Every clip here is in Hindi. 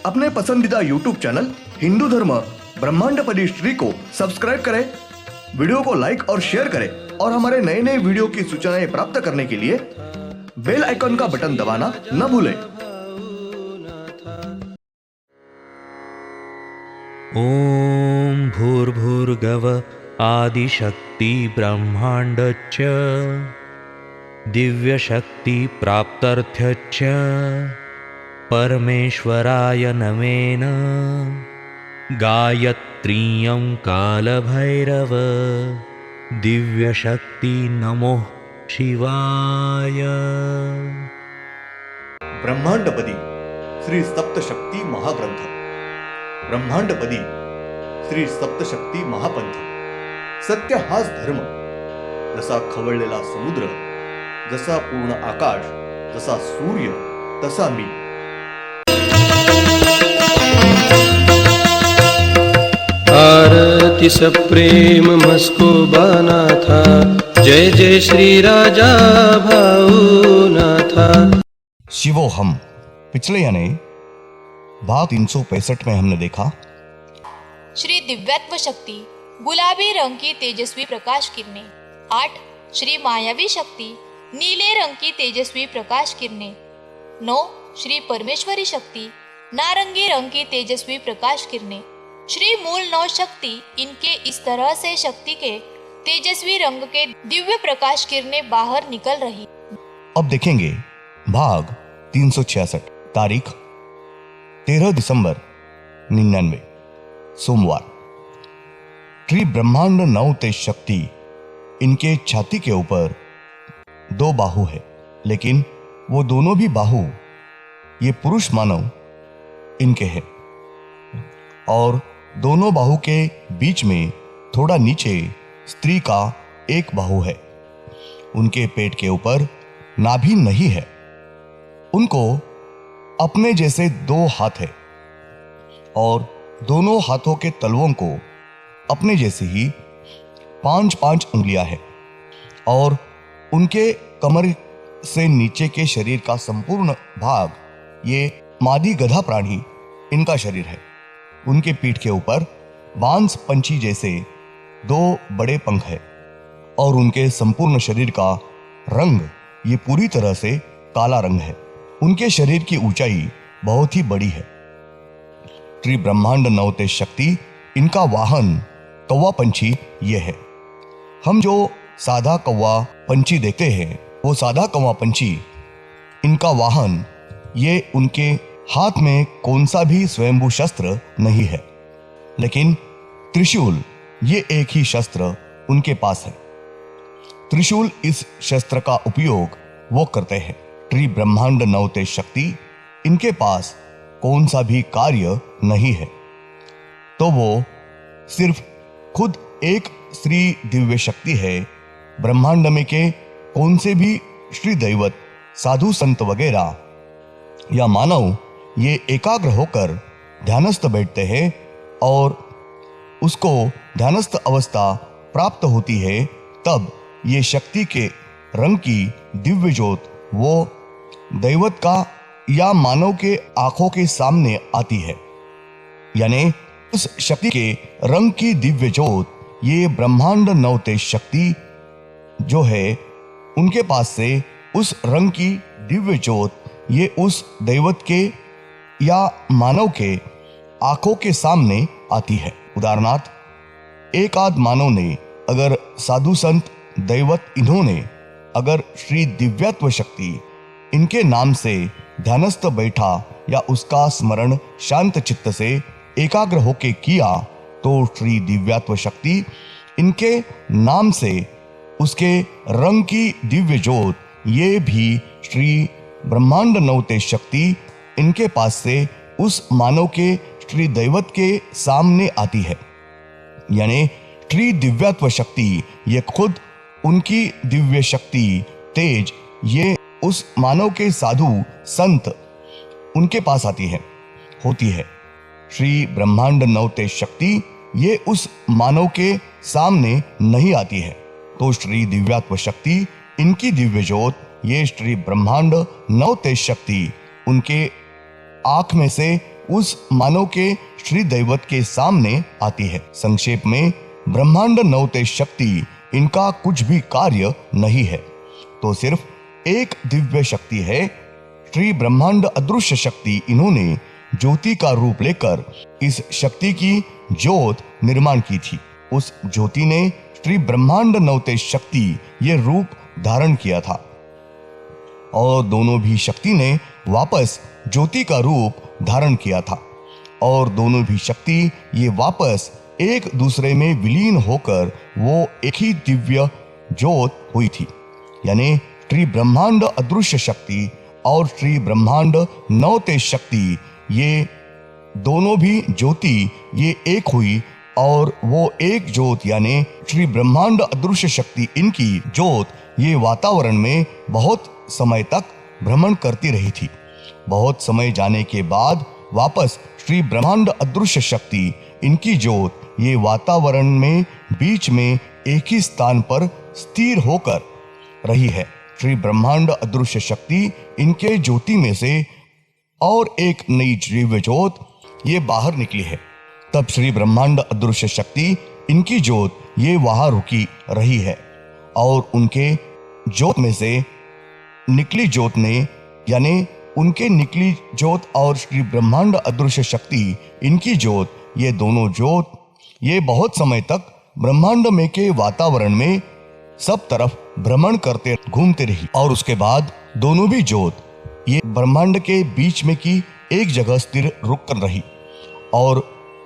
अपने पसंदीदा YouTube चैनल हिंदू धर्म ब्रह्मांडपदी श्री को सब्सक्राइब करें, वीडियो को लाइक और शेयर करें और हमारे नए नए वीडियो की सूचनाएं प्राप्त करने के लिए बेल आइकन का बटन दबाना न भूलें। ओम भूर्भुर्गव आदिशक्ति ब्रह्मांडच्च दिव्यशक्ति प्राप्त्यर्थ्यच्च परमेश्वराय नमेन गायत्रीयं कालभैरव दिव्यशक्ति नमो शिवाय। ब्रह्मांडपदी श्री सप्तशक्ती महाग्रंथ, ब्रह्मांडपदी श्री सप्तशक्ती महापंथ। सत्य हाच धर्म, जसा खवळलेला समुद्र, जसा पूर्ण आकाश, जसा सूर्य तसा मी। आरती सप्रेम मस्को बानाथा, जय जय श्री राजा भाऊनाथा। शिवोहम पिछले यानी भाग 365 में हमने देखा श्री दिव्यत्व शक्ति गुलाबी रंग की तेजस्वी प्रकाश किरणें। 8 श्री मायावी शक्ति नीले रंग की तेजस्वी प्रकाश किरणें। 9 श्री परमेश्वरी शक्ति नारंगी रंग की तेजस्वी प्रकाश किरणें। श्री मूल 9 शक्ति इनके इस तरह से शक्ति के तेजस्वी रंग के दिव्य प्रकाश किरणें बाहर निकल रही। अब देखेंगे भाग 366, तारीख 13 दिसंबर 99, सोमवार। श्री ब्रह्मांड 9 तेज शक्ति, इनके छाती के ऊपर 2 बाहु है, लेकिन वो दोनों भी बाहु ये पुरुष मानव इनके हैं और दोनों बाहु के बीच में थोड़ा नीचे स्त्री का एक बाहु है। उनके पेट के ऊपर नाभि नहीं है। उनको अपने जैसे 2 हाथ है और दोनों हाथों के तलवों को अपने जैसे ही 5-5 उंगलियां है और उनके कमर से नीचे के शरीर का संपूर्ण भाग ये मादी गधा प्राणी इनका शरीर है। उनके पीठ के ऊपर बांस पंछी जैसे 2 बड़े पंख है और उनके संपूर्ण शरीर का रंग ये पूरी तरह से काला रंग है। उनके शरीर की ऊंचाई बहुत ही बड़ी है। श्री ब्रह्मांड 9 तेज शक्ति, इनका वाहन कौवा पंछी ये है। हम जो सादा कौवा पंछी देखते हैं वो सादा कौवा पंछी इनका वाहन ये उनके हाथ में कौन सा भी स्वयंभू शस्त्र नहीं है, लेकिन त्रिशूल ये एक ही शस्त्र उनके पास है। त्रिशूल इस शस्त्र का उपयोग वो करते हैं। श्री ब्रह्मांड 9 तेज शक्ति, इनके पास कौन सा भी कार्य नहीं है, तो वो सिर्फ खुद एक श्री दिव्य शक्ति है। ब्रह्मांड में के कौन से भी श्री दैवत, साधु संत वगैरह या मानव ये एकाग्र होकर ध्यानस्थ बैठते हैं और उसको ध्यानस्थ अवस्था प्राप्त होती है, तब ये शक्ति के रंग की दिव्य ज्योत वो दैवत का या मानव के आंखों के सामने आती है। यानी उस शक्ति के रंग की दिव्य ज्योत ये ब्रह्मांड 9 तेज शक्ति जो है उनके पास से उस रंग की दिव्य ज्योत ये उस दैवत के या मानव के आंखों के सामने आती है। उदाहरणार्थ, एक आध मानव ने अगर साधु संत दैवत इन्होंने अगर श्री दिव्यत्व शक्ति इनके नाम से ध्यानस्थ बैठा या उसका स्मरण शांत चित्त से एकाग्र होके किया, तो श्री दिव्यत्व शक्ति इनके नाम से उसके रंग की दिव्य ज्योत ये भी श्री ब्रह्मांड 9 तेज शक्ति इनके पास से उस मानव के श्री दैवत के सामने आती है। यानी श्री दिव्यत्व शक्ति ये खुद उनकी दिव्य शक्ति तेज ये उस मानव के साधु संत उनके पास आती है, होती है। श्री ब्रह्मांड 9 तेज शक्ति ये उस मानव के सामने नहीं आती है, तो श्री दिव्यात्म शक्ति इनकी दिव्य ज्योत ये श्री ब्रह्मांड नव तेज शक्ति उनके आंख में से उस मानव के श्री दैवत के सामने आती है। संक्षेप में ब्रह्मांड नव तेज शक्ति इनका कुछ भी कार्य नहीं है, तो सिर्फ एक दिव्य शक्ति है। श्री ब्रह्मांड अदृश्य शक्ति इन्होंने ज्योति का रूप लेकर इस शक्ति की ज्योत निर्माण की थी। उस ज्योति ने श्री ब्रह्मांड नव तेज शक्ति ये रूप धारण किया था और दोनों भी शक्ति ने वापस ज्योति का रूप धारण किया था और दोनों भी शक्ति ये वापस एक दूसरे में विलीन होकर वो एक ही दिव्य ज्योत हुई थी। यानी श्री ब्रह्मांड अदृश्य शक्ति और श्री ब्रह्मांड नव तेज शक्ति ये दोनों भी ज्योति ये एक हुई और वो एक ज्योत यानी श्री ब्रह्मांड अदृश्य शक्ति इनकी ज्योत ये वातावरण में बहुत समय तक भ्रमण करती रही थी। बहुत समय जाने के बाद वापस श्री ब्रह्मांड अदृश्य शक्ति इनकी ज्योत ये वातावरण में बीच में एक ही स्थान पर स्थिर होकर रही है। श्री ब्रह्मांड अदृश्य शक्ति इनके ज्योति में से और एक नई दिव्य ज्योत ये बाहर निकली है। तब श्री ब्रह्मांड अदृश्य शक्ति इनकी ज्योत ये वहां रुकी रही है और उनके ज्योत में से निकली ज्योत ने यानी उनके निकली ज्योत और श्री ब्रह्मांड अदृश्य शक्ति इनकी ज्योत ये दोनों ज्योत ये बहुत समय तक ब्रह्मांड में के वातावरण में सब तरफ भ्रमण करते घूमते रही और उसके बाद दोनों भी ज्योत ये ब्रह्मांड के बीच में की एक जगह स्थिर रुक कर रही और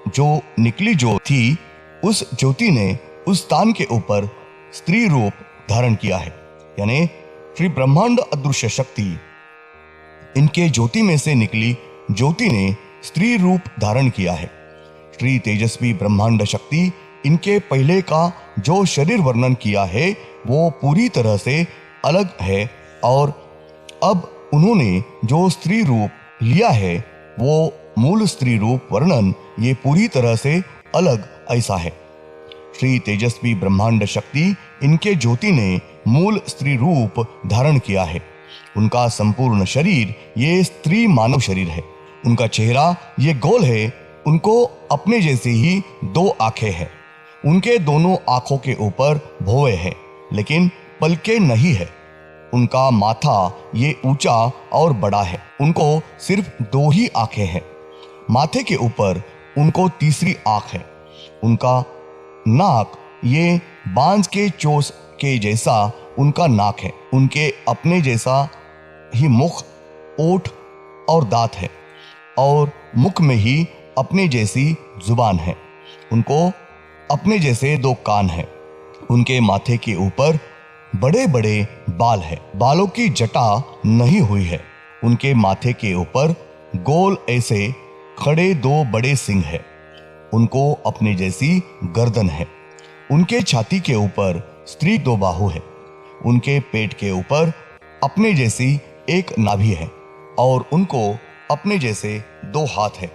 जो निकली ज्योत थी उस ज्योति ने उस स्थान के ऊपर स्त्री रूप धारण किया है। यानी श्री ब्रह्मांड अदृश्य शक्ति इनके ज्योति में से निकली ज्योति ने स्त्री रूप धारण किया है। श्री तेजस्वी ब्रह्मांड शक्ति इनके पहले का जो शरीर वर्णन किया है वो पूरी तरह से अलग है और अब उन्होंने जो स्त्री रूप लिया है वो मूल स्त्री रूप वर्णन ये पूरी तरह से अलग ऐसा है। श्री तेजस्वी ब्रह्मांड शक्ति इनके ज्योति ने मूल स्त्री रूप धारण किया है। उनका संपूर्ण शरीर ये स्त्री मानव शरीर है। उनका चेहरा ये गोल है। उनको अपने जैसे ही दो आंखें हैं। उनके दोनों आंखों के ऊपर भौवें हैं लेकिन पलकें नहीं है। उनका माथा ये ऊंचा और बड़ा है। उनको सिर्फ दो ही आंखें हैं। माथे के ऊपर उनको तीसरी आंख है। उनका नाक ये बांज के चोंच के जैसा उनका नाक है। उनके अपने जैसा ही मुख, ओठ और दांत है और मुख में ही अपने जैसी जुबान है। उनको अपने जैसे दो कान हैं। उनके माथे के ऊपर बड़े बड़े बाल है। बालों की जटा नहीं हुई है। उनके माथे के ऊपर गोल ऐसे खड़े दो बड़े सिंह है। उनको अपने जैसी गर्दन है। उनके छाती के ऊपर स्त्री दो बाहु है। उनके पेट के ऊपर अपने जैसी एक नाभि है और उनको अपने जैसे दो हाथ है।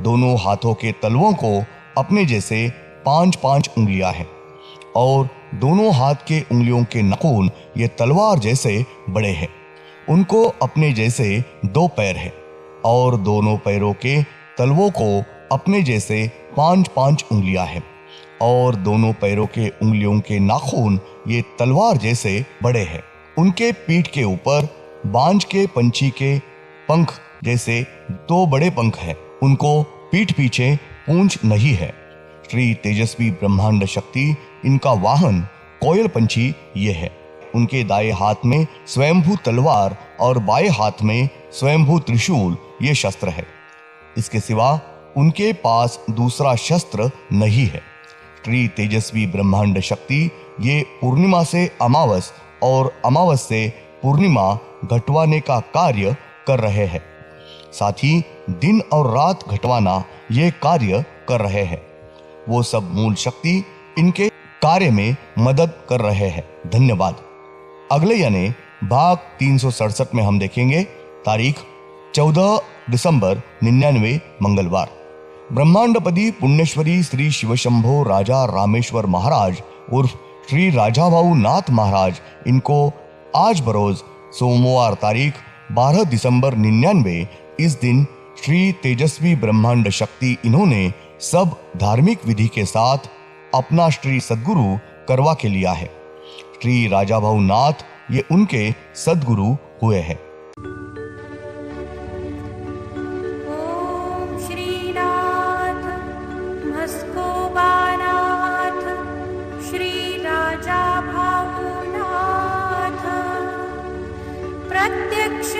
दोनों हाथों के तलवों को अपने जैसे 5-5 उंगलियां हैं और दोनों हाथ के उंगलियों के नाखून ये तलवार जैसे बड़े हैं। उनको अपने जैसे दो पैर है और दोनों पैरों के तलवों को अपने जैसे 5-5 उंगलियां हैं और दोनों पैरों के उंगलियों के नाखून ये तलवार जैसे बड़े हैं। उनके पीठ के ऊपर बांज के पंछी के पंख जैसे दो बड़े पंख हैं। उनको पीठ पीछे पूंछ नहीं है। श्री तेजस्वी ब्रह्मांड शक्ति इनका वाहन कोयल पंछी ये है। उनके दाएं हाथ में स्वयंभू तलवार और बाएं हाथ में स्वयंभू त्रिशूल ये शस्त्र है। इसके सिवा उनके पास दूसरा शस्त्र नहीं है। श्री तेजस्वी ब्रह्मांड शक्ति ये पूर्णिमा से अमावस और अमावस से पूर्णिमा घटवाने का कार्य कर रहे हैं। साथ ही दिन और रात घटवाना ये कार्य कर रहे हैं। वो सब मूल शक्ति इनके कार्य में मदद कर रहे हैं। धन्यवाद। अगले यानी भाग 367 में हम देखेंगे तारीख 14 दिसंबर 99 मंगलवार। ब्रह्मांडपति पुण्यश्वरी श्री शिवशंभो राजा रामेश्वर महाराज उर्फ श्री राजाभाऊ नाथ महाराज इनको आज बरोज सोमवार तारीख 12 दिसंबर 99। इस दिन श्री तेजस्वी ब्रह्मांड शक्ति इन्होंने सब धार्मिक विधि के साथ अपना श्री सद्गुरु करवा के लिया है। श्री राजा भाऊ नाथ ये उनके सद्गुरु हुए हैं। ओम श्रीनाथ मस्कोबानाथ श्री राजा भाऊनाथ प्रत्यक्ष